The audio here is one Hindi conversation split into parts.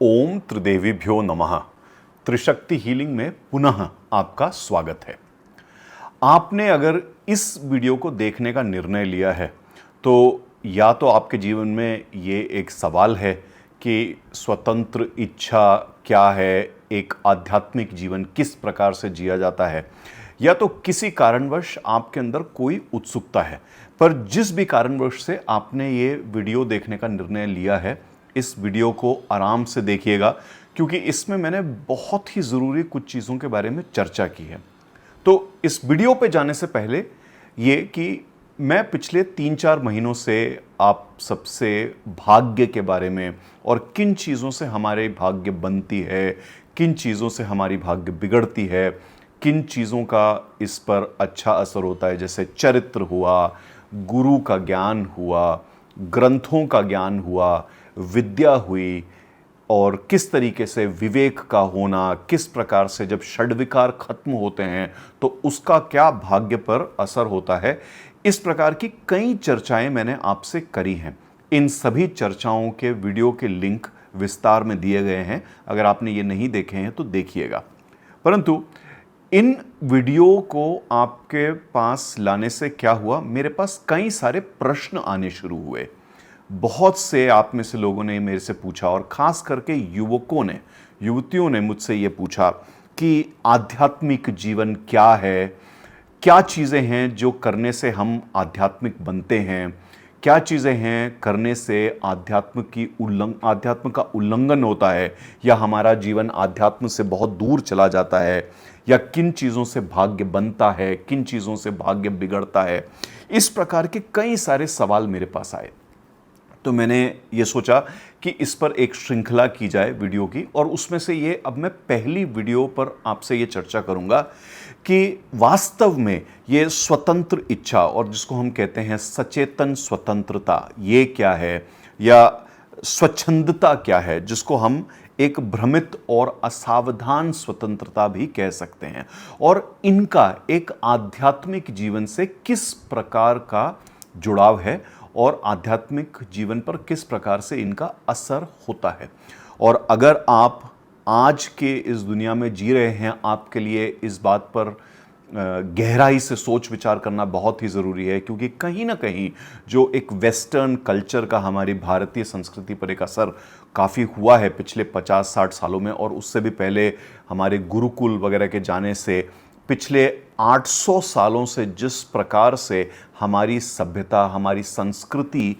ओम त्रिदेवीभ्यो नमः। त्रिशक्ति हीलिंग में पुनः आपका स्वागत है। आपने अगर इस वीडियो को देखने का निर्णय लिया है तो या तो आपके जीवन में ये एक सवाल है कि स्वतंत्र इच्छा क्या है, एक आध्यात्मिक जीवन किस प्रकार से जिया जाता है, या तो किसी कारणवश आपके अंदर कोई उत्सुकता है। पर जिस भी कारणवश से आपने ये वीडियो देखने का निर्णय लिया है, इस वीडियो को आराम से देखिएगा, क्योंकि इसमें मैंने बहुत ही ज़रूरी कुछ चीज़ों के बारे में चर्चा की है। तो इस वीडियो पे जाने से पहले ये कि मैं पिछले 3-4 महीनों से आप सबसे भाग्य के बारे में और किन चीज़ों से हमारे भाग्य बनती है, किन चीज़ों से हमारी भाग्य बिगड़ती है, किन चीज़ों का इस पर अच्छा असर होता है, जैसे चरित्र हुआ, गुरु का ज्ञान हुआ, ग्रंथों का ज्ञान हुआ, विद्या हुई, और किस तरीके से विवेक का होना, किस प्रकार से जब षड्विकार खत्म होते हैं तो उसका क्या भाग्य पर असर होता है। इस प्रकार की कई चर्चाएं मैंने आपसे करी हैं। इन सभी चर्चाओं के वीडियो के लिंक विस्तार में दिए गए हैं, अगर आपने ये नहीं देखे हैं तो देखिएगा। परंतु इन वीडियो को आपके पास लाने से क्या हुआ, मेरे पास कई सारे प्रश्न आने शुरू हुए। बहुत से आप में से लोगों ने मेरे से पूछा, और ख़ास करके युवतियों ने मुझसे ये पूछा कि आध्यात्मिक जीवन क्या है, क्या चीज़ें हैं जो करने से हम आध्यात्मिक बनते हैं, क्या चीज़ें हैं करने से आध्यात्म का उल्लंघन होता है, या हमारा जीवन आध्यात्म से बहुत दूर चला जाता है, या किन चीज़ों से भाग्य बनता है, किन चीज़ों से भाग्य बिगड़ता है। इस प्रकार के कई सारे सवाल मेरे पास आए। तो मैंने ये सोचा कि इस पर एक श्रृंखला की जाए वीडियो की, और उसमें से ये अब मैं पहली वीडियो पर आपसे ये चर्चा करूंगा कि वास्तव में ये स्वतंत्र इच्छा, और जिसको हम कहते हैं सचेतन स्वतंत्रता, ये क्या है, या स्वच्छंदता क्या है, जिसको हम एक भ्रमित और असावधान स्वतंत्रता भी कह सकते हैं, और इनका एक आध्यात्मिक जीवन से किस प्रकार का जुड़ाव है और आध्यात्मिक जीवन पर किस प्रकार से इनका असर होता है। और अगर आप आज के इस दुनिया में जी रहे हैं, आपके लिए इस बात पर गहराई से सोच विचार करना बहुत ही ज़रूरी है, क्योंकि कहीं ना कहीं जो एक वेस्टर्न कल्चर का हमारी भारतीय संस्कृति पर एक असर काफ़ी हुआ है पिछले 50-60 सालों में, और उससे भी पहले हमारे गुरुकुल वगैरह के जाने से पिछले 800 सालों से जिस प्रकार से हमारी सभ्यता, हमारी संस्कृति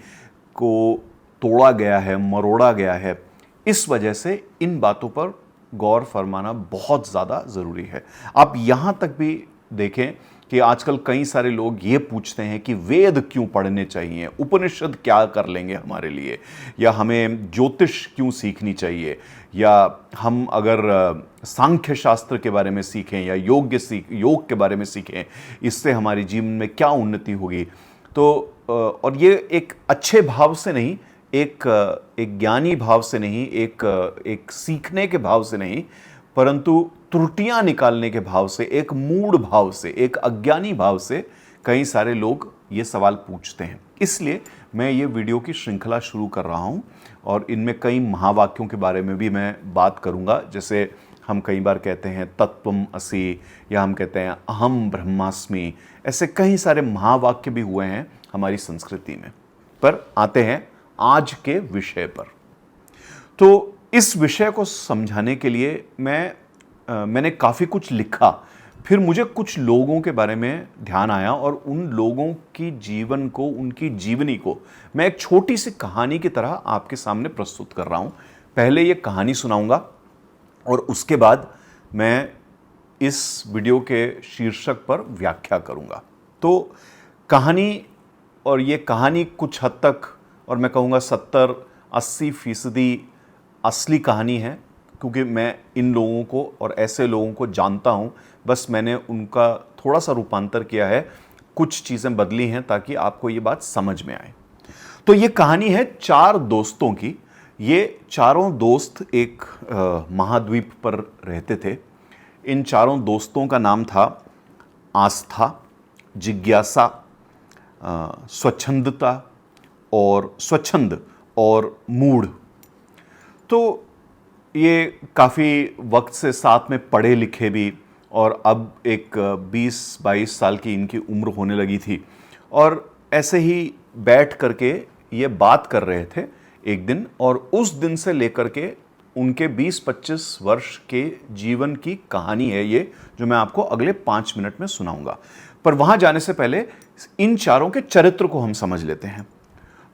को तोड़ा गया है, मरोड़ा गया है, इस वजह से इन बातों पर गौर फरमाना बहुत ज़्यादा ज़रूरी है। आप यहाँ तक भी देखें कि आजकल कई सारे लोग ये पूछते हैं कि वेद क्यों पढ़ने चाहिए, उपनिषद क्या कर लेंगे हमारे लिए, या हमें ज्योतिष क्यों सीखनी चाहिए, या हम अगर सांख्य शास्त्र के बारे में सीखें या योग के बारे में सीखें, इससे हमारी जीवन में क्या उन्नति होगी। तो और ये एक अच्छे भाव से नहीं, एक ज्ञानी भाव से नहीं, एक सीखने के भाव से नहीं, परंतु त्रुटियां निकालने के भाव से, एक मूढ़ भाव से, एक अज्ञानी भाव से कई सारे लोग ये सवाल पूछते हैं। इसलिए मैं ये वीडियो की श्रृंखला शुरू कर रहा हूँ, और इनमें कई महावाक्यों के बारे में भी मैं बात करूँगा। जैसे हम कई बार कहते हैं तत्वम असि, या हम कहते हैं अहम ब्रह्मास्मि, ऐसे कई सारे महावाक्य भी हुए हैं हमारी संस्कृति में। पर आते हैं आज के विषय पर। तो इस विषय को समझाने के लिए मैंने काफ़ी कुछ लिखा, फिर मुझे कुछ लोगों के बारे में ध्यान आया, और उन लोगों की जीवन को, उनकी जीवनी को मैं एक छोटी सी कहानी की तरह आपके सामने प्रस्तुत कर रहा हूँ। पहले ये कहानी सुनाऊंगा, और उसके बाद मैं इस वीडियो के शीर्षक पर व्याख्या करूँगा। तो कहानी, और ये कहानी कुछ हद तक, और मैं कहूँगा 70-80% असली कहानी है, क्योंकि मैं इन लोगों को और ऐसे लोगों को जानता हूँ। बस मैंने उनका थोड़ा सा रूपांतर किया है, कुछ चीज़ें बदली हैं ताकि आपको ये बात समझ में आए। तो ये कहानी है 4 दोस्तों की। ये चारों दोस्त एक महाद्वीप पर रहते थे। इन चारों दोस्तों का नाम था आस्था, जिज्ञासा, स्वच्छंद और मूढ़। तो ये काफ़ी वक्त से साथ में पढ़े लिखे भी, और अब एक 20-22 साल की इनकी उम्र होने लगी थी, और ऐसे ही बैठ करके ये बात कर रहे थे एक दिन, और उस दिन से लेकर के उनके 20-25 वर्ष के जीवन की कहानी है ये, जो मैं आपको अगले 5 मिनट में सुनाऊंगा। पर वहां जाने से पहले इन चारों के चरित्र को हम समझ लेते हैं।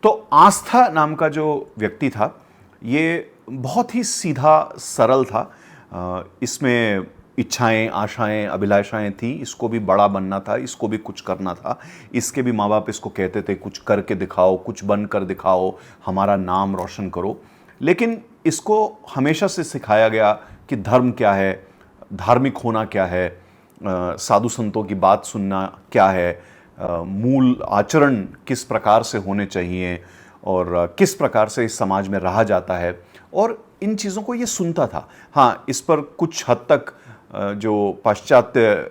तो आस्था नाम का जो व्यक्ति था, ये बहुत ही सीधा सरल था। इसमें इच्छाएं, आशाएं, अभिलाषाएं थी। इसको भी बड़ा बनना था, इसको भी कुछ करना था। इसके भी माँ बाप इसको कहते थे कुछ करके दिखाओ, कुछ बन कर दिखाओ, हमारा नाम रोशन करो। लेकिन इसको हमेशा से सिखाया गया कि धर्म क्या है, धार्मिक होना क्या है, साधु संतों की बात सुनना क्या है, मूल आचरण किस प्रकार से होने चाहिए, और किस प्रकार से इस समाज में रहा जाता है, और इन चीज़ों को ये सुनता था। हाँ, इस पर कुछ हद तक जो पाश्चात्य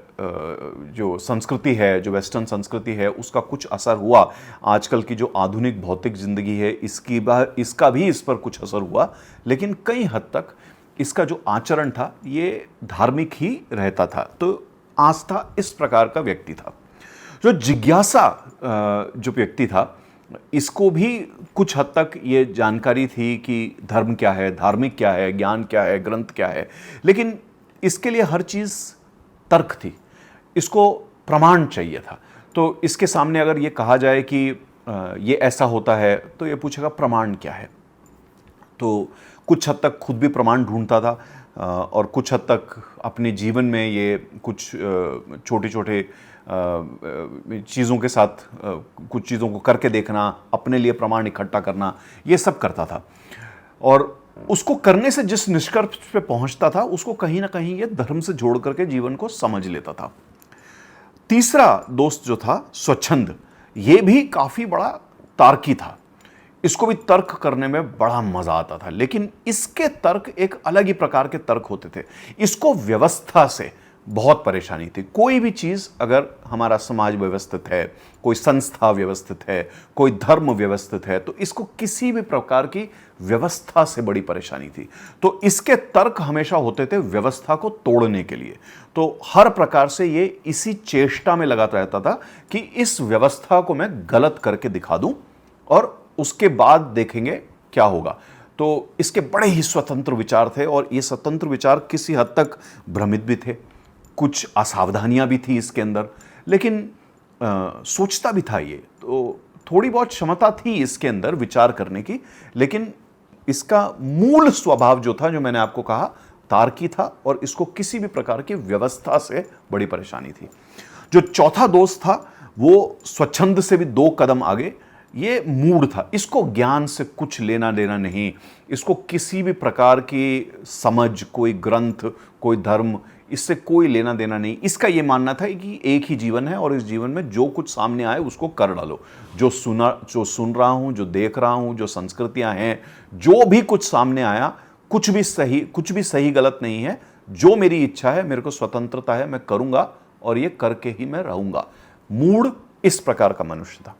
जो संस्कृति है, जो वेस्टर्न संस्कृति है, उसका कुछ असर हुआ। आजकल की जो आधुनिक भौतिक जिंदगी है, इसका भी इस पर कुछ असर हुआ, लेकिन कई हद तक इसका जो आचरण था ये धार्मिक ही रहता था। तो आस्था इस प्रकार का व्यक्ति था। जो जिज्ञासा जो व्यक्ति था, इसको भी कुछ हद तक ये जानकारी थी कि धर्म क्या है, धार्मिक क्या है, ज्ञान क्या है, ग्रंथ क्या है, लेकिन इसके लिए हर चीज़ तर्क थी। इसको प्रमाण चाहिए था। तो इसके सामने अगर ये कहा जाए कि ये ऐसा होता है, तो ये पूछेगा प्रमाण क्या है। तो कुछ हद तक खुद भी प्रमाण ढूंढता था, और कुछ हद तक अपने जीवन में ये कुछ छोटे छोटे चीज़ों के साथ कुछ चीज़ों को करके देखना, अपने लिए प्रमाण इकट्ठा करना, ये सब करता था। और उसको करने से जिस निष्कर्ष पे पहुंचता था, उसको कहीं ना कहीं ये धर्म से जोड़ करके जीवन को समझ लेता था। तीसरा दोस्त जो था स्वच्छंद, ये भी काफ़ी बड़ा तार्की था। इसको भी तर्क करने में बड़ा मजा आता था, लेकिन इसके तर्क एक अलग ही प्रकार के तर्क होते थे। इसको व्यवस्था से बहुत परेशानी थी। कोई भी चीज़, अगर हमारा समाज व्यवस्थित है, कोई संस्था व्यवस्थित है, कोई धर्म व्यवस्थित है, तो इसको किसी भी प्रकार की व्यवस्था से बड़ी परेशानी थी। तो इसके तर्क हमेशा होते थे व्यवस्था को तोड़ने के लिए। तो हर प्रकार से ये इसी चेष्टा में लगा रहता था कि इस व्यवस्था को मैं गलत करके दिखा दूं, और उसके बाद देखेंगे क्या होगा। तो इसके बड़े ही स्वतंत्र विचार थे, और ये स्वतंत्र विचार किसी हद तक भ्रमित भी थे। कुछ असावधानियां भी थी इसके अंदर, लेकिन सोचता भी था ये। तो थोड़ी बहुत क्षमता थी इसके अंदर विचार करने की, लेकिन इसका मूल स्वभाव जो था, जो मैंने आपको कहा, तार्की था, और इसको किसी भी प्रकार की व्यवस्था से बड़ी परेशानी थी। जो चौथा दोस्त था, वो स्वच्छंद से भी 2 कदम आगे, ये मूड था। इसको ज्ञान से कुछ लेना देना नहीं, इसको किसी भी प्रकार की समझ, कोई ग्रंथ, कोई धर्म, इससे कोई लेना देना नहीं। इसका ये मानना था कि एक ही जीवन है, और इस जीवन में जो कुछ सामने आए उसको कर डालो। जो सुन रहा हूँ, जो देख रहा हूँ, जो संस्कृतियाँ हैं, जो भी कुछ सामने आया, कुछ भी सही गलत नहीं है। जो मेरी इच्छा है, मेरे को स्वतंत्रता है, मैं करूँगा, और ये करके ही मैं रहूँगा। मूड इस प्रकार का मनुष्य था।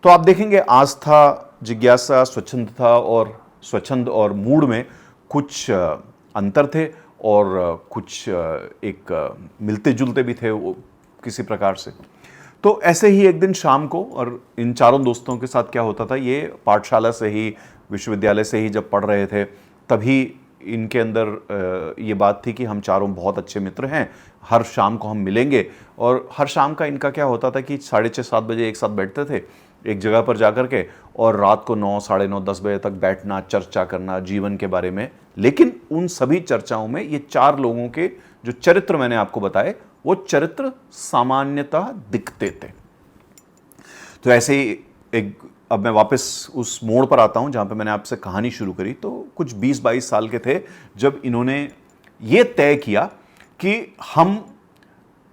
तो आप देखेंगे आस्था, जिज्ञासा, स्वच्छंद और मूड में कुछ अंतर थे, और कुछ एक मिलते जुलते भी थे वो किसी प्रकार से। तो ऐसे ही एक दिन शाम को, और इन चारों दोस्तों के साथ क्या होता था, ये पाठशाला से ही, विश्वविद्यालय से ही जब पढ़ रहे थे, तभी इनके अंदर ये बात थी कि हम चारों बहुत अच्छे मित्र हैं, हर शाम को हम मिलेंगे। और हर शाम का इनका क्या होता था कि 6:30-7 बजे एक साथ बैठते थे एक जगह पर जाकर के, और रात को 9, 9:30, 10 बजे तक बैठना, चर्चा करना जीवन के बारे में। लेकिन उन सभी चर्चाओं में ये 4 लोगों के जो चरित्र मैंने आपको बताए, वो चरित्र सामान्यतः दिखते थे। तो ऐसे ही अब मैं वापस उस मोड़ पर आता हूं जहां पे मैंने आपसे कहानी शुरू करी। तो कुछ 20-22 साल के थे जब इन्होंने ये तय किया कि हम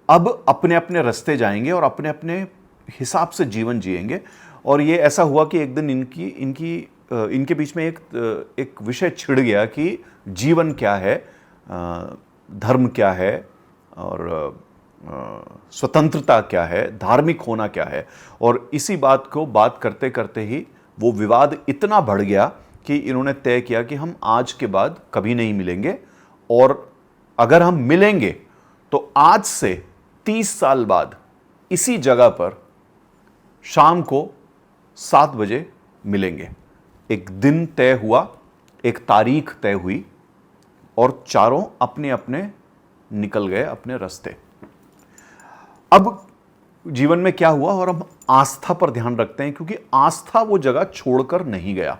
अब अपने अपने रास्ते जाएंगे और अपने अपने हिसाब से जीवन जिएंगे। और ये ऐसा हुआ कि एक दिन इनके बीच में एक विषय छिड़ गया कि जीवन क्या है, धर्म क्या है, और स्वतंत्रता क्या है, धार्मिक होना क्या है। और इसी बात को बात करते करते ही वो विवाद इतना बढ़ गया कि इन्होंने तय किया कि हम आज के बाद कभी नहीं मिलेंगे, और अगर हम मिलेंगे तो आज से 30 साल बाद इसी जगह पर शाम को 7 बजे मिलेंगे। एक दिन तय हुआ, एक तारीख तय हुई, और चारों अपने अपने निकल गए अपने रास्ते। अब जीवन में क्या हुआ, और हम आस्था पर ध्यान रखते हैं, क्योंकि आस्था वो जगह छोड़कर नहीं गया।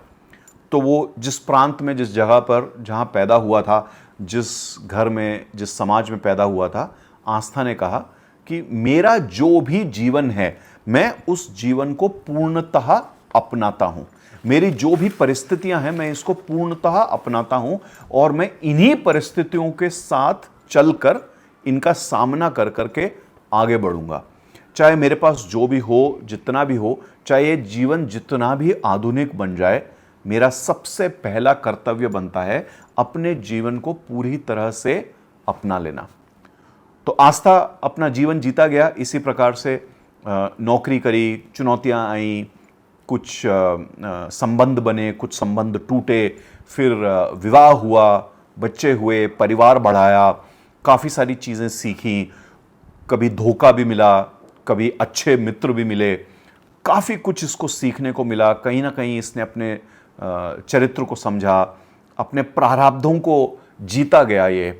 तो वो जिस प्रांत में, जिस जगह पर जहां पैदा हुआ था, जिस घर में, जिस समाज में पैदा हुआ था, आस्था ने कहा कि मेरा जो भी जीवन है मैं उस जीवन को पूर्णतः अपनाता हूं। मेरी जो भी परिस्थितियां हैं मैं इसको पूर्णतः अपनाता हूं, और मैं इन्हीं परिस्थितियों के साथ चलकर इनका सामना कर करके आगे बढ़ूंगा। चाहे मेरे पास जो भी हो, जितना भी हो, चाहे ये जीवन जितना भी आधुनिक बन जाए, मेरा सबसे पहला कर्तव्य बनता है अपने जीवन को पूरी तरह से अपना लेना। तो आस्था अपना जीवन जीता गया इसी प्रकार से। नौकरी करी, चुनौतियां आई, कुछ संबंध बने, कुछ संबंध टूटे, फिर विवाह हुआ, बच्चे हुए, परिवार बढ़ाया, काफ़ी सारी चीज़ें सीखी, कभी धोखा भी मिला, कभी अच्छे मित्र भी मिले, काफ़ी कुछ इसको सीखने को मिला। कहीं ना कहीं इसने अपने चरित्र को समझा, अपने प्रारब्धों को जीता गया ये,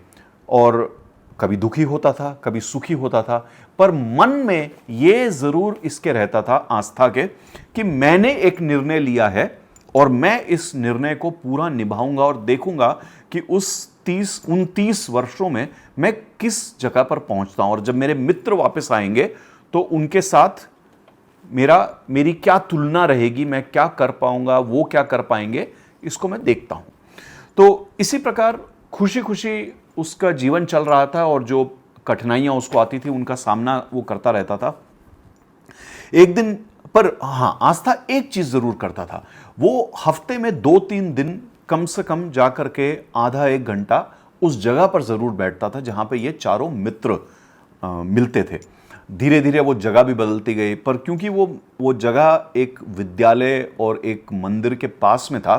और कभी दुखी होता था, कभी सुखी होता था, पर मन में ये ज़रूर इसके रहता था, आस्था के, कि मैंने एक निर्णय लिया है और मैं इस निर्णय को पूरा निभाऊंगा, और देखूंगा कि उस 29 वर्षों में मैं किस जगह पर पहुंचता हूं, और जब मेरे मित्र वापस आएंगे तो उनके साथ मेरी क्या तुलना रहेगी, मैं क्या कर पाऊंगा, वो क्या कर पाएंगे, इसको मैं देखता हूं। तो इसी प्रकार खुशी खुशी उसका जीवन चल रहा था, और जो कठिनाइयां उसको आती थी उनका सामना वो करता रहता था। एक दिन पर हाँ, आस्था एक चीज जरूर करता था, वो हफ्ते में 2-3 दिन कम से कम जाकर के आधा 1 घंटा उस जगह पर जरूर बैठता था जहां पे ये चारों मित्र मिलते थे। धीरे धीरे वो जगह भी बदलती गई, पर क्योंकि वो जगह एक विद्यालय और एक मंदिर के पास में था,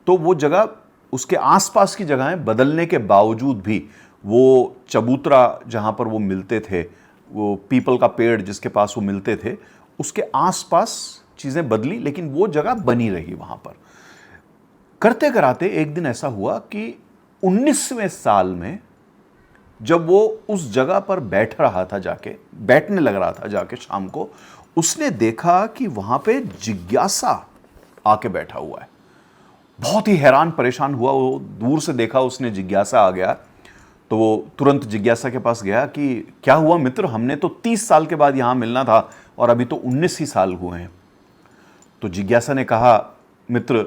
तो वो जगह, उसके आसपास की जगहें बदलने के बावजूद भी, वो चबूतरा जहां पर वो मिलते थे, वो पीपल का पेड़ जिसके पास वो मिलते थे, उसके आसपास चीजें बदली, लेकिन वो जगह बनी रही वहां पर। करते कराते एक दिन ऐसा हुआ कि 19वें साल में जब वो उस जगह पर बैठने लग रहा था जाके शाम को, उसने देखा कि वहां पे जिज्ञासा आके बैठा हुआ है। बहुत ही हैरान परेशान हुआ, वो दूर से देखा उसने, जिज्ञासा आ गया, तो वो तुरंत जिज्ञासा के पास गया कि क्या हुआ मित्र, हमने तो 30 साल के बाद यहां मिलना था और अभी तो 19 ही साल हुए हैं। तो जिज्ञासा ने कहा, मित्र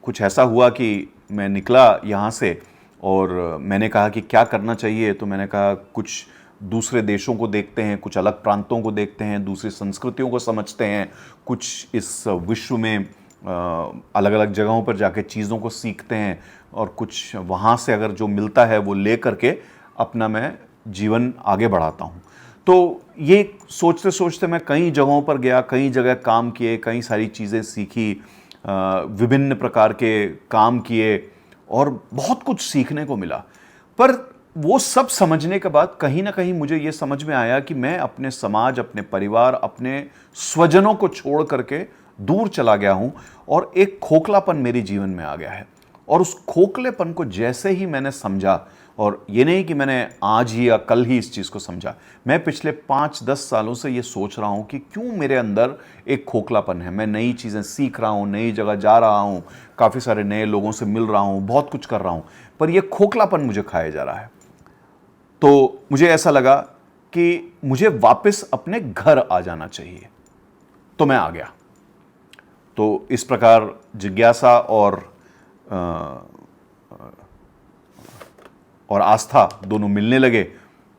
कुछ ऐसा हुआ कि मैं निकला यहाँ से और मैंने कहा कि क्या करना चाहिए, तो मैंने कहा कुछ दूसरे देशों को देखते हैं, कुछ अलग प्रांतों को देखते हैं, दूसरी संस्कृतियों को समझते हैं, कुछ इस विश्व में अलग अलग जगहों पर जाके चीज़ों को सीखते हैं, और कुछ वहाँ से अगर जो मिलता है वो ले करके अपना मैं जीवन आगे बढ़ाता हूँ। तो ये सोचते सोचते मैं कई जगहों पर गया, कई जगह काम किए, कई सारी चीज़ें सीखी, विभिन्न प्रकार के काम किए, और बहुत कुछ सीखने को मिला। पर वो सब समझने के बाद कहीं ना कहीं मुझे ये समझ में आया कि मैं अपने समाज, अपने परिवार, अपने स्वजनों को छोड़ करके दूर चला गया हूं, और एक खोखलापन मेरे जीवन में आ गया है। और उस खोखलेपन को जैसे ही मैंने समझा, और ये नहीं कि मैंने आज ही या कल ही इस चीज़ को समझा, मैं पिछले 5-10 सालों से ये सोच रहा हूँ कि क्यों मेरे अंदर एक खोखलापन है। मैं नई चीज़ें सीख रहा हूँ, नई जगह जा रहा हूँ, काफ़ी सारे नए लोगों से मिल रहा हूँ, बहुत कुछ कर रहा हूँ, पर यह खोखलापन मुझे खाया जा रहा है। तो मुझे ऐसा लगा कि मुझे वापस अपने घर आ जाना चाहिए, तो मैं आ गया। तो इस प्रकार जिज्ञासा और आस्था दोनों मिलने लगे,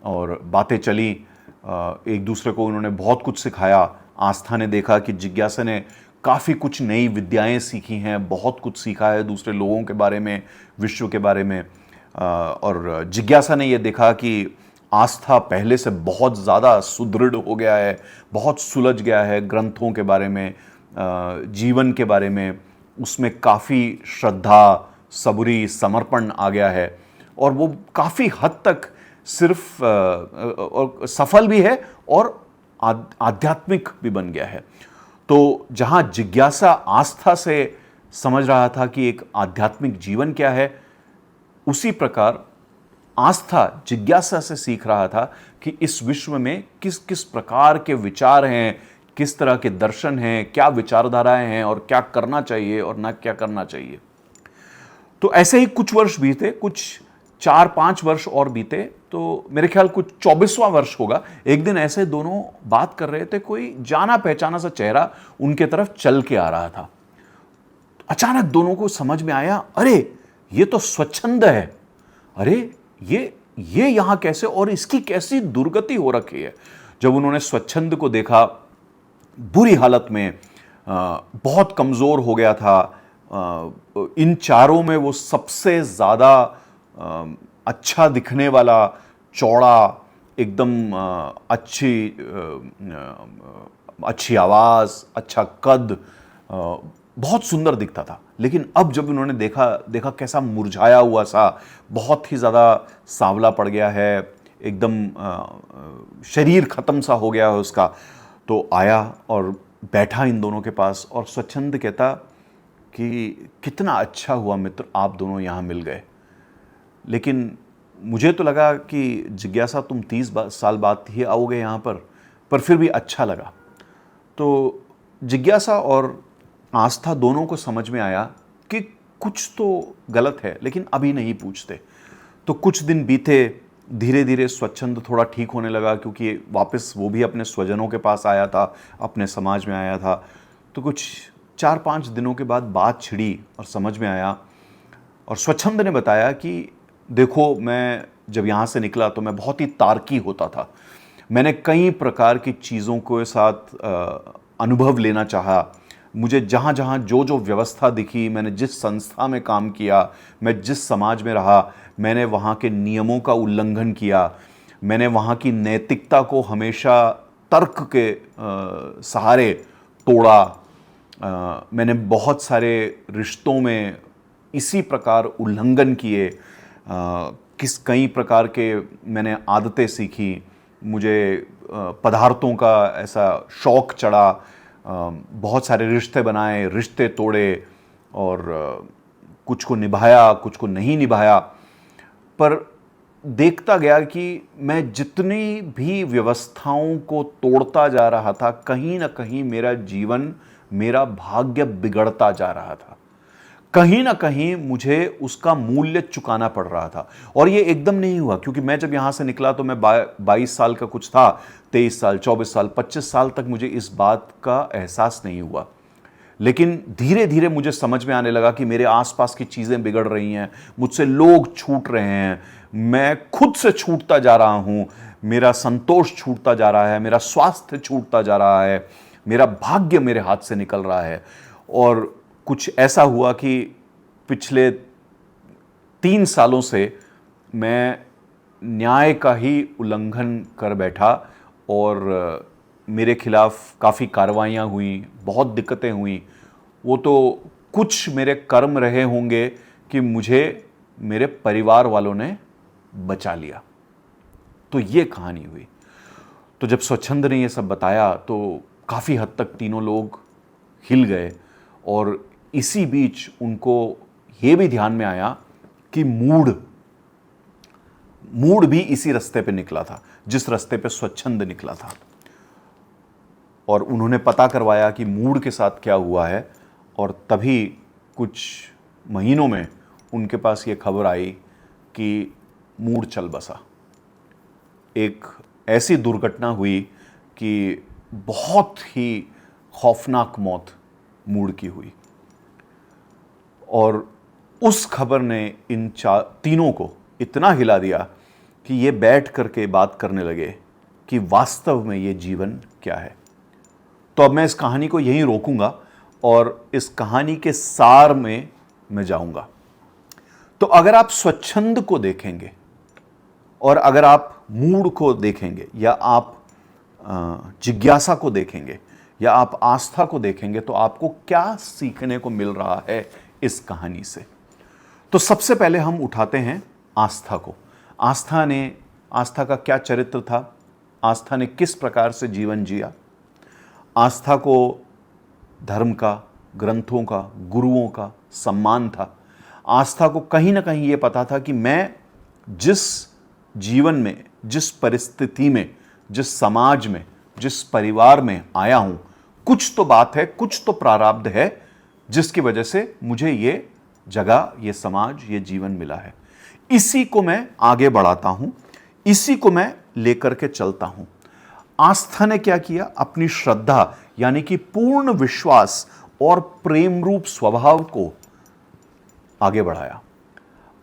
और बातें चली, एक दूसरे को उन्होंने बहुत कुछ सिखाया। आस्था ने देखा कि जिज्ञासा ने काफ़ी कुछ नई विद्याएं सीखी हैं, बहुत कुछ सीखा है दूसरे लोगों के बारे में, विश्व के बारे में, और जिज्ञासा ने यह देखा कि आस्था पहले से बहुत ज़्यादा सुदृढ़ हो गया है, बहुत सुलझ गया है ग्रंथों के बारे में, जीवन के बारे में। उसमें काफ़ी श्रद्धा, सबूरी, समर्पण आ गया है और वो काफ़ी हद तक सिर्फ और सफल भी है और आध्यात्मिक भी बन गया है। तो जहाँ जिज्ञासा आस्था से समझ रहा था कि एक आध्यात्मिक जीवन क्या है, उसी प्रकार आस्था जिज्ञासा से सीख रहा था कि इस विश्व में किस किस प्रकार के विचार हैं, किस तरह के दर्शन हैं, क्या विचारधाराएं हैं और क्या करना चाहिए और ना क्या करना चाहिए। तो ऐसे ही कुछ वर्ष बीते, कुछ 4-5 वर्ष और बीते, तो मेरे ख्याल कुछ 24वां वर्ष होगा। एक दिन ऐसे दोनों बात कर रहे थे, कोई जाना पहचाना सा चेहरा उनके तरफ चल के आ रहा था। अचानक दोनों को समझ में आया, अरे ये तो स्वच्छंद है, अरे ये यहां कैसे और इसकी कैसी दुर्गति हो रखी है। जब उन्होंने स्वच्छंद को देखा, बुरी हालत में, बहुत कमजोर हो गया था, इन चारों में वो सबसे ज्यादा अच्छा दिखने वाला, चौड़ा, एकदम अच्छी आवाज, अच्छा कद, बहुत सुंदर दिखता था। लेकिन अब जब उन्होंने देखा कैसा मुरझाया हुआ सा, बहुत ही ज़्यादा सांवला पड़ गया है, एकदम शरीर ख़त्म सा हो गया है उसका, तो आया और बैठा इन दोनों के पास और स्वच्छंद कहता कि कितना अच्छा हुआ मित्र, आप दोनों यहाँ मिल गए। लेकिन मुझे तो लगा कि जिज्ञासा तुम 30 साल बाद ही आओगे यहाँ पर फिर भी अच्छा लगा। तो जिज्ञासा और आस्था दोनों को समझ में आया कि कुछ तो गलत है, लेकिन अभी नहीं पूछते। तो कुछ दिन बीते, धीरे धीरे स्वच्छंद थोड़ा ठीक होने लगा, क्योंकि वापस वो भी अपने स्वजनों के पास आया था, अपने समाज में आया था। तो कुछ 4-5 दिनों के बाद बात छिड़ी और समझ में आया, और स्वच्छंद ने बताया कि देखो, मैं जब यहाँ से निकला तो मैं बहुत ही तार्की होता था। मैंने कई प्रकार की चीज़ों के साथ अनुभव लेना चाहा। मुझे जहाँ जहाँ जो जो व्यवस्था दिखी, मैंने जिस संस्था में काम किया, मैं जिस समाज में रहा, मैंने वहाँ के नियमों का उल्लंघन किया। मैंने वहाँ की नैतिकता को हमेशा तर्क के सहारे तोड़ा। मैंने बहुत सारे रिश्तों में इसी प्रकार उल्लंघन किए। कई प्रकार के मैंने आदतें सीखी। मुझे पदार्थों का ऐसा शौक चढ़ा, बहुत सारे रिश्ते बनाए, रिश्ते तोड़े, और कुछ को निभाया, कुछ को नहीं निभाया। पर देखता गया कि मैं जितनी भी व्यवस्थाओं को तोड़ता जा रहा था, कहीं ना कहीं मेरा जीवन, मेरा भाग्य बिगड़ता जा रहा था। कहीं ना कहीं मुझे उसका मूल्य चुकाना पड़ रहा था। और ये एकदम नहीं हुआ, क्योंकि मैं जब यहाँ से निकला तो मैं 22 साल का कुछ था, 23 साल, 24 साल, 25 साल तक मुझे इस बात का एहसास नहीं हुआ। लेकिन धीरे धीरे मुझे समझ में आने लगा कि मेरे आसपास की चीज़ें बिगड़ रही हैं, मुझसे लोग छूट रहे हैं, मैं खुद से छूटता जा रहा हूँ, मेरा संतोष छूटता जा रहा है, मेरा स्वास्थ्य छूटता जा रहा है, मेरा भाग्य मेरे हाथ से निकल रहा है। और कुछ ऐसा हुआ कि पिछले 3 सालों से मैं न्याय का ही उल्लंघन कर बैठा, और मेरे खिलाफ काफ़ी कार्रवाइयाँ हुई, बहुत दिक्कतें हुई। वो तो कुछ मेरे कर्म रहे होंगे कि मुझे मेरे परिवार वालों ने बचा लिया। तो ये कहानी हुई। तो जब स्वच्छंद ने ये सब बताया तो काफ़ी हद तक तीनों लोग हिल गए, और इसी बीच उनको ये भी ध्यान में आया कि मूड भी इसी रास्ते पे निकला था जिस रास्ते पे स्वच्छंद निकला था। और उन्होंने पता करवाया कि मूड के साथ क्या हुआ है, और तभी कुछ महीनों में उनके पास ये खबर आई कि मूड चल बसा। एक ऐसी दुर्घटना हुई कि बहुत ही खौफनाक मौत मूड की हुई। और उस खबर ने इन तीनों को इतना हिला दिया कि ये बैठ करके बात करने लगे कि वास्तव में ये जीवन क्या है। तो अब मैं इस कहानी को यहीं रोकूंगा और इस कहानी के सार में मैं जाऊंगा। तो अगर आप स्वच्छंद को देखेंगे और अगर आप मूड को देखेंगे, या आप जिज्ञासा को देखेंगे, या आप आस्था को देखेंगे तो आपको क्या सीखने को मिल रहा है इस कहानी से। तो सबसे पहले हम उठाते हैं आस्था को। आस्था का क्या चरित्र था, आस्था ने किस प्रकार से जीवन जिया। आस्था को धर्म का, ग्रंथों का, गुरुओं का सम्मान था। आस्था को कहीं ना कहीं ये पता था कि मैं जिस जीवन में, जिस परिस्थिति में, जिस समाज में, जिस परिवार में आया हूं, कुछ तो बात है, कुछ तो प्रारब्ध है जिसकी वजह से मुझे ये जगह, ये समाज, ये जीवन मिला है। इसी को मैं आगे बढ़ाता हूं, इसी को मैं लेकर के चलता हूं। आस्था ने क्या किया, अपनी श्रद्धा यानी कि पूर्ण विश्वास और प्रेम रूप स्वभाव को आगे बढ़ाया।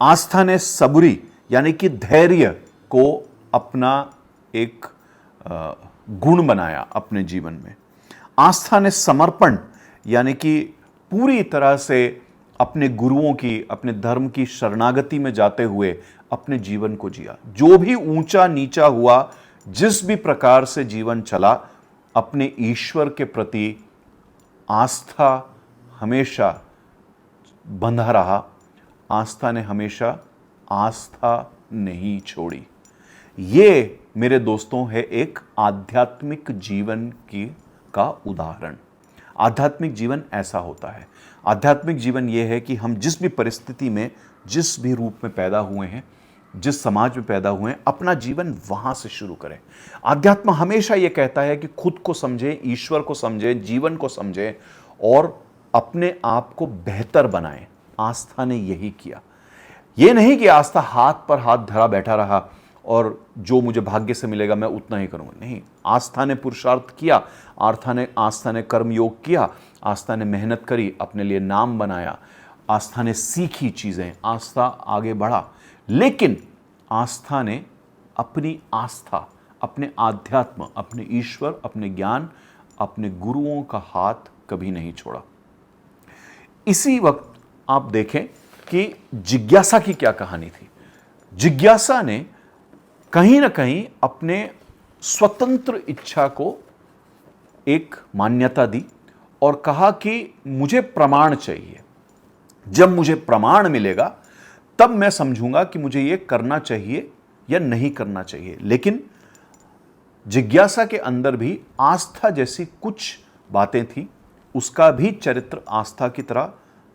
आस्था ने सबुरी यानी कि धैर्य को अपना एक गुण बनाया अपने जीवन में। आस्था ने समर्पण यानी कि पूरी तरह से अपने गुरुओं की, अपने धर्म की शरणागति में जाते हुए अपने जीवन को जिया। जो भी ऊंचा नीचा हुआ, जिस भी प्रकार से जीवन चला, अपने ईश्वर के प्रति आस्था हमेशा बंधा रहा। आस्था ने हमेशा आस्था नहीं छोड़ी। ये मेरे दोस्तों है एक आध्यात्मिक जीवन का उदाहरण। आध्यात्मिक जीवन ऐसा होता है। आध्यात्मिक जीवन यह है कि हम जिस भी परिस्थिति में, जिस भी रूप में पैदा हुए हैं, जिस समाज में पैदा हुए हैं, अपना जीवन वहां से शुरू करें। आध्यात्म हमेशा यह कहता है कि खुद को समझें, ईश्वर को समझें, जीवन को समझें और अपने आप को बेहतर बनाएं। आस्था ने यही किया। यह नहीं कि आस्था हाथ पर हाथ धरा बैठा रहा और जो मुझे भाग्य से मिलेगा मैं उतना ही करूंगा। नहीं, आस्था ने पुरुषार्थ किया, आस्था ने कर्मयोग किया, आस्था ने मेहनत करी, अपने लिए नाम बनाया, आस्था ने सीखी चीजें, आस्था आगे बढ़ा। लेकिन आस्था ने अपनी आस्था, अपने आध्यात्म, अपने ईश्वर, अपने ज्ञान, अपने गुरुओं का हाथ कभी नहीं छोड़ा। इसी वक्त आप देखें कि जिज्ञासा की क्या कहानी थी। जिज्ञासा ने कहीं ना कहीं अपने स्वतंत्र इच्छा को एक मान्यता दी और कहा कि मुझे प्रमाण चाहिए। जब मुझे प्रमाण मिलेगा तब मैं समझूंगा कि मुझे यह करना चाहिए या नहीं करना चाहिए। लेकिन जिज्ञासा के अंदर भी आस्था जैसी कुछ बातें थी। उसका भी चरित्र आस्था की तरह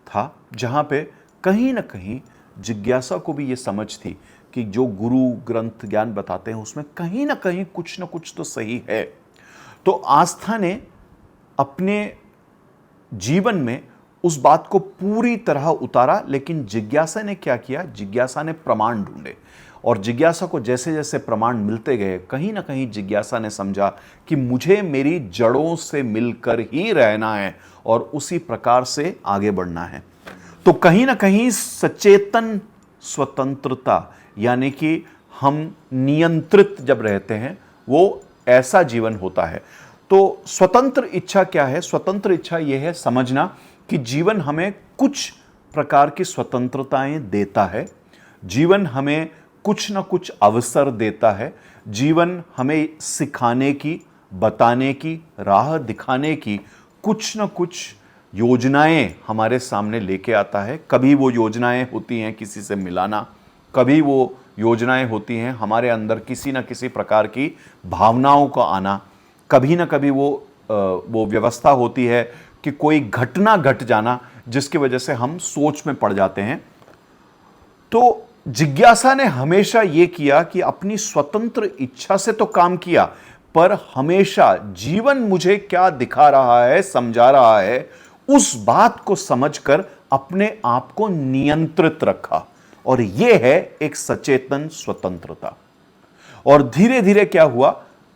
था, जहां पे कहीं ना कहीं जिज्ञासा को भी यह समझ थी कि जो गुरु ग्रंथ ज्ञान बताते हैं उसमें कहीं ना कहीं कुछ ना कुछ तो सही है। तो आस्था ने अपने जीवन में उस बात को पूरी तरह उतारा। लेकिन जिज्ञासा ने क्या किया, जिज्ञासा ने प्रमाण ढूंढे और जिज्ञासा को जैसे जैसे प्रमाण मिलते गए, कहीं ना कहीं जिज्ञासा ने समझा कि मुझे मेरी जड़ों से मिलकर ही रहना है और उसी प्रकार से आगे बढ़ना है। तो कहीं ना कहीं सचेतन स्वतंत्रता यानी कि हम नियंत्रित जब रहते हैं वो ऐसा जीवन होता है। तो स्वतंत्र इच्छा क्या है? स्वतंत्र इच्छा यह है समझना कि जीवन हमें कुछ प्रकार की स्वतंत्रताएं देता है, जीवन हमें कुछ ना कुछ अवसर देता है, जीवन हमें सिखाने की, बताने की, राह दिखाने की कुछ ना कुछ योजनाएं हमारे सामने लेके आता है। कभी वो योजनाएं होती हैं किसी से मिलाना, कभी वो योजनाएं होती हैं हमारे अंदर किसी न किसी प्रकार की भावनाओं का आना, कभी ना कभी वो व्यवस्था होती है कि कोई घटना घट जाना जिसकी वजह से हम सोच में पड़ जाते हैं। तो जिज्ञासा ने हमेशा यह किया कि अपनी स्वतंत्र इच्छा से तो काम किया, पर हमेशा जीवन मुझे क्या दिखा रहा है, समझा रहा है, उस बात को समझकर अपने आप को नियंत्रित रखा। और यह है एक सचेतन स्वतंत्रता। और धीरे धीरे क्या हुआ,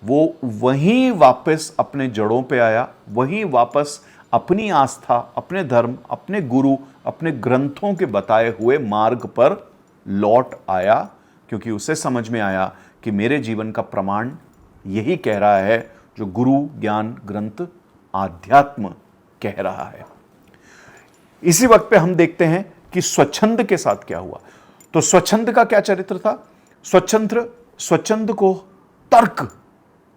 वो वहीं वापस अपने जड़ों पे आया, वहीं वापस अपनी आस्था, अपने धर्म, अपने गुरु, अपने ग्रंथों के बताए हुए मार्ग पर लौट आया, क्योंकि उसे समझ में आया कि मेरे जीवन का प्रमाण यही कह रहा है जो गुरु, ज्ञान, ग्रंथ, आध्यात्म कह रहा है। इसी वक्त पे हम देखते हैं कि स्वच्छंद के साथ क्या हुआ। तो स्वच्छंद का क्या चरित्र था? स्वच्छंद को तर्क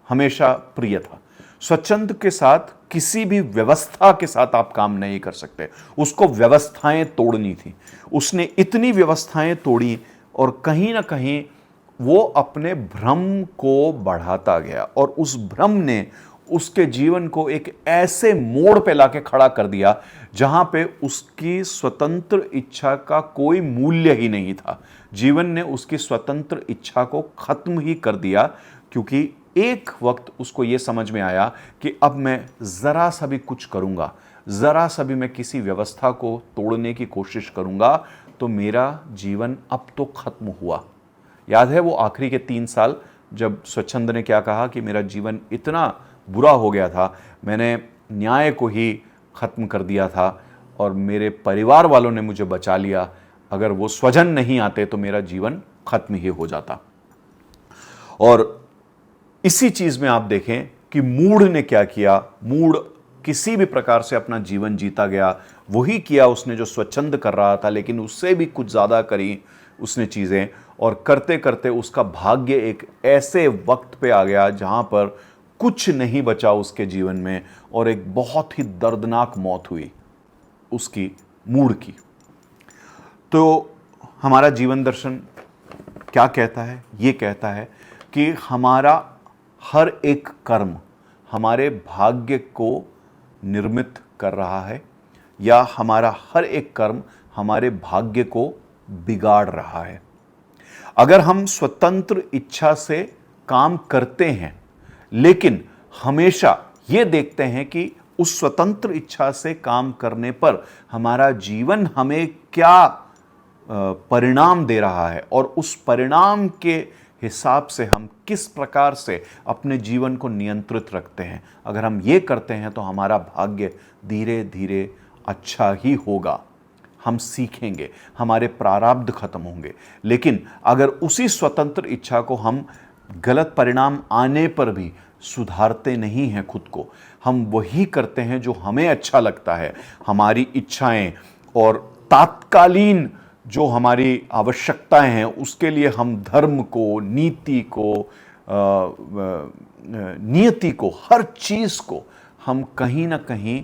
हमेशा प्रिय था। स्वच्छंद के साथ किसी भी व्यवस्था के साथ आप काम नहीं कर सकते। उसको व्यवस्थाएं तोड़नी थी। उसने इतनी व्यवस्थाएं तोड़ी और कहीं ना कहीं वो अपने भ्रम को बढ़ाता गया और उस भ्रम ने उसके जीवन को एक ऐसे मोड़ पे लाके खड़ा कर दिया जहां पे उसकी स्वतंत्र इच्छा का कोई मूल्य ही नहीं था। जीवन ने उसकी स्वतंत्र इच्छा को खत्म ही कर दिया, क्योंकि एक वक्त उसको यह समझ में आया कि अब मैं जरा सा भी कुछ करूंगा, जरा सा भी मैं किसी व्यवस्था को तोड़ने की कोशिश करूंगा तो मेरा जीवन अब तो खत्म हुआ। याद है वो आखिरी के 3 साल जब स्वच्छंद ने क्या कहा कि मेरा जीवन इतना बुरा हो गया था, मैंने न्याय को ही खत्म कर दिया था और मेरे परिवार वालों ने मुझे बचा लिया। अगर वो स्वजन नहीं आते तो मेरा जीवन खत्म ही हो जाता। और इसी चीज में आप देखें कि मूढ़ ने क्या किया। मूढ़ किसी भी प्रकार से अपना जीवन जीता गया, वही किया उसने जो स्वच्छंद कर रहा था, लेकिन उससे भी कुछ ज्यादा करी उसने चीजें, और करते करते उसका भाग्य एक ऐसे वक्त पे आ गया जहां पर कुछ नहीं बचा उसके जीवन में और एक बहुत ही दर्दनाक मौत हुई उसकी, मूढ़ की। तो हमारा जीवन दर्शन क्या कहता है? ये कहता है कि हमारा हर एक कर्म हमारे भाग्य को निर्मित कर रहा है या हमारा हर एक कर्म हमारे भाग्य को बिगाड़ रहा है। अगर हम स्वतंत्र इच्छा से काम करते हैं लेकिन हमेशा ये देखते हैं कि उस स्वतंत्र इच्छा से काम करने पर हमारा जीवन हमें क्या परिणाम दे रहा है और उस परिणाम के हिसाब से हम किस प्रकार से अपने जीवन को नियंत्रित रखते हैं, अगर हम ये करते हैं तो हमारा भाग्य धीरे धीरे अच्छा ही होगा। हम सीखेंगे, हमारे प्रारब्ध खत्म होंगे। लेकिन अगर उसी स्वतंत्र इच्छा को हम गलत परिणाम आने पर भी सुधारते नहीं हैं खुद को, हम वही करते हैं जो हमें अच्छा लगता है, हमारी इच्छाएं और तात्कालीन जो हमारी आवश्यकताएं हैं उसके लिए हम धर्म को, नीति को, नियति को, हर चीज को हम कहीं ना कहीं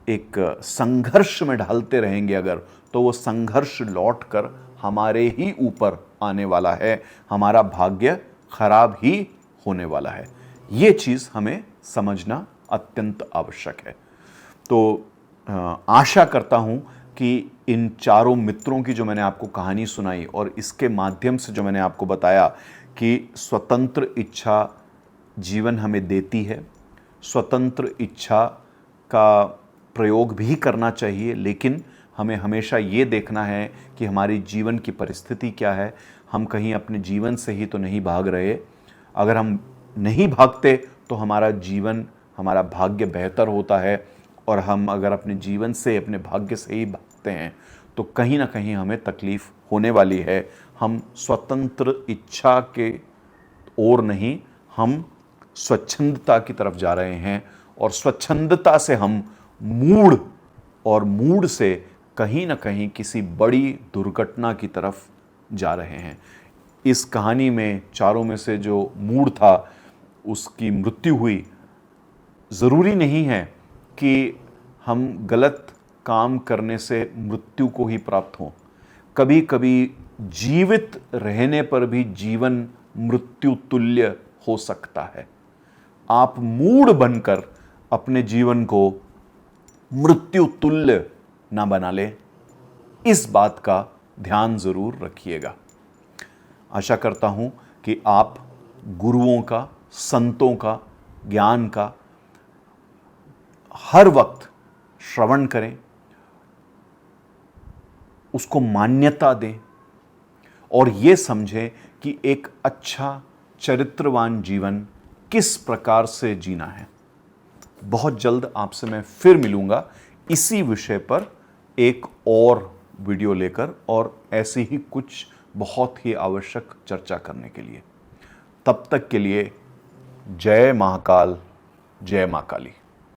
एक संघर्ष में ढालते रहेंगे अगर, तो वो संघर्ष लौटकर हमारे ही ऊपर आने वाला है, हमारा भाग्य खराब ही होने वाला है। ये चीज हमें समझना अत्यंत आवश्यक है। तो आशा करता हूं कि इन चारों मित्रों की जो मैंने आपको कहानी सुनाई और इसके माध्यम से जो मैंने आपको बताया कि स्वतंत्र इच्छा जीवन हमें देती है, स्वतंत्र इच्छा का प्रयोग भी करना चाहिए, लेकिन हमें हमेशा ये देखना है कि हमारी जीवन की परिस्थिति क्या है, हम कहीं अपने जीवन से ही तो नहीं भाग रहे। अगर हम नहीं भागते तो हमारा जीवन, हमारा भाग्य बेहतर होता है, और हम अगर अपने जीवन से, अपने भाग्य से ही भागते हैं तो कहीं ना कहीं हमें तकलीफ होने वाली है। हम स्वतंत्र इच्छा के ओर नहीं, हम स्वच्छंदता की तरफ जा रहे हैं और स्वच्छंदता से हम मूढ़, और मूढ़ से कहीं ना कहीं किसी बड़ी दुर्घटना की तरफ जा रहे हैं। इस कहानी में चारों में से जो मूढ़ था उसकी मृत्यु हुई। ज़रूरी नहीं है कि हम गलत काम करने से मृत्यु को ही प्राप्त हों। कभी कभी जीवित रहने पर भी जीवन मृत्यु तुल्य हो सकता है। आप मूढ़ बनकर अपने जीवन को मृत्यु तुल्य ना बना ले, इस बात का ध्यान जरूर रखिएगा। आशा करता हूं कि आप गुरुओं का, संतों का, ज्ञान का हर वक्त श्रवण करें, उसको मान्यता दें और ये समझें कि एक अच्छा चरित्रवान जीवन किस प्रकार से जीना है। बहुत जल्द आपसे मैं फिर मिलूंगा इसी विषय पर एक और वीडियो लेकर, और ऐसी ही कुछ बहुत ही आवश्यक चर्चा करने के लिए। तब तक के लिए जय महाकाल, जय मां काली।